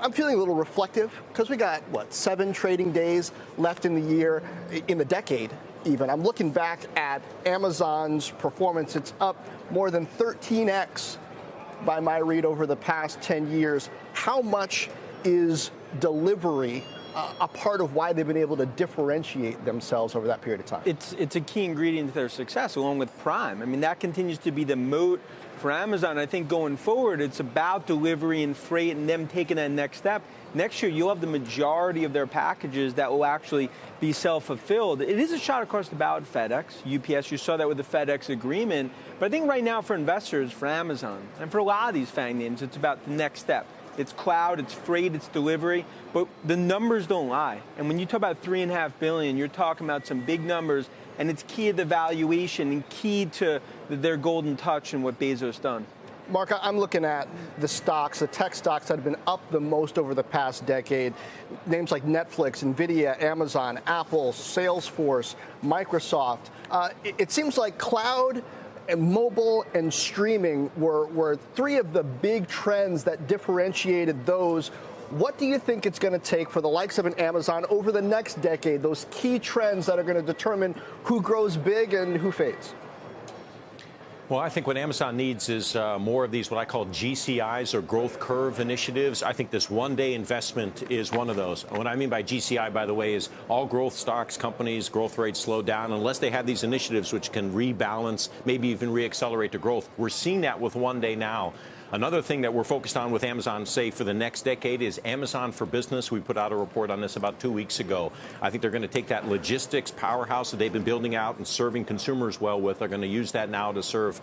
I'm feeling a little reflective because we got, what, 7 trading days left in the year, in the decade even. I'm looking back at Amazon's performance. It's up more than 13x by my read over the past 10 years. How much is delivery a part of why they've been able to differentiate themselves over that period of time? It's a key ingredient to their success, along with Prime. I mean, that continues to be the moat for Amazon. I think going forward, it's about delivery and freight and them taking that next step. Next year, you'll have the majority of their packages that will actually be self-fulfilled. It is a shot across the bow at FedEx, UPS. You saw that with the FedEx agreement. But I think right now for investors, for Amazon, and for a lot of these FANG names, it's about the next step. It's cloud, it's freight, it's delivery, but the numbers don't lie. And when you talk about $3.5 billion, you're talking about some big numbers, and it's key to the valuation and key to their golden touch and what Bezos done. Mark, I'm looking at the stocks, the tech stocks that have been up the most over the past decade. Names like Netflix, Nvidia, Amazon, Apple, Salesforce, Microsoft. It seems like cloud and mobile and streaming were 3 of the big trends that differentiated those. What do you think it's going to take for the likes of an Amazon over the next decade, those key trends that are going to determine who grows big and who fades? Well, I think what Amazon needs is more of these, what I call GCIs or growth curve initiatives. I think this one-day investment is one of those. And what I mean by GCI, by the way, is all growth stocks, companies, growth rates slow down unless they have these initiatives which can rebalance, maybe even reaccelerate the growth. We're seeing that with one day now. Another thing that we're focused on with Amazon, say, for the next decade is Amazon for Business. We put out a report on this about 2 weeks ago. I think they're going to take that logistics powerhouse that they've been building out and serving consumers well with. They're going to use that now to serve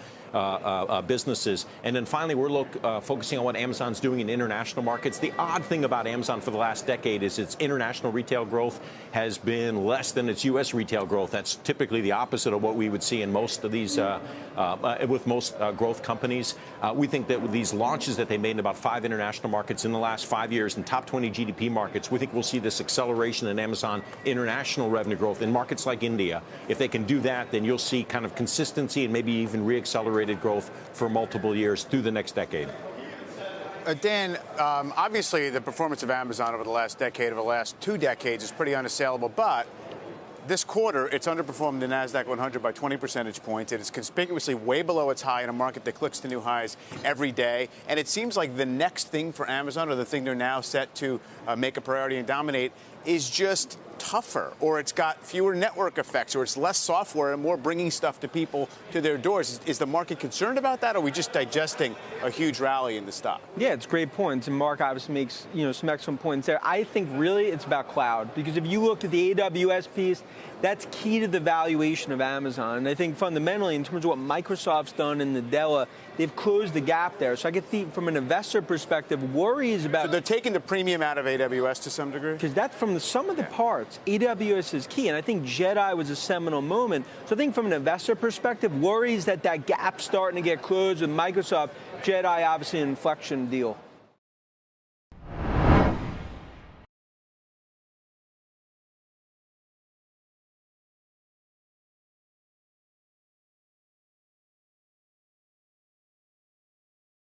businesses. And then finally, we're focusing on what Amazon's doing in international markets. The odd thing about Amazon for the last decade is its international retail growth has been less than its U.S. retail growth. That's typically the opposite of what we would see in most of these, with most growth companies. We think that with these launches that they made in about 5 international markets in the last 5 years in top 20 GDP markets, we think we'll see this acceleration in Amazon international revenue growth in markets like India. If they can do that, then you'll see kind of consistency and maybe even reaccelerated growth for multiple years through the next decade. Dan, obviously the performance of Amazon over the last decade, over the last 2 decades is pretty unassailable, but this quarter, it's underperformed the NASDAQ 100 by 20 percentage points. It is conspicuously way below its high in a market that clicks to new highs every day. And it seems like the next thing for Amazon, or the thing they're now set to make a priority and dominate, is just tougher, or it's got fewer network effects, or it's less software and more bringing stuff to people to their doors. Is the market concerned about that, or are we just digesting a huge rally in the stock? Yeah, it's great points, and Mark obviously makes some excellent points there. I think really it's about cloud, because if you look at the AWS piece, that's key to the valuation of Amazon. And I think fundamentally, in terms of what Microsoft's done in Nadella, they've closed the gap there. So I get from an investor perspective, worries about... So they're taking the premium out of AWS to some degree? Because that's from the sum of the parts. AWS is key, and I think Jedi was a seminal moment. So I think from an investor perspective, worries that gap's starting to get closed with Microsoft. Jedi, obviously, an inflection deal.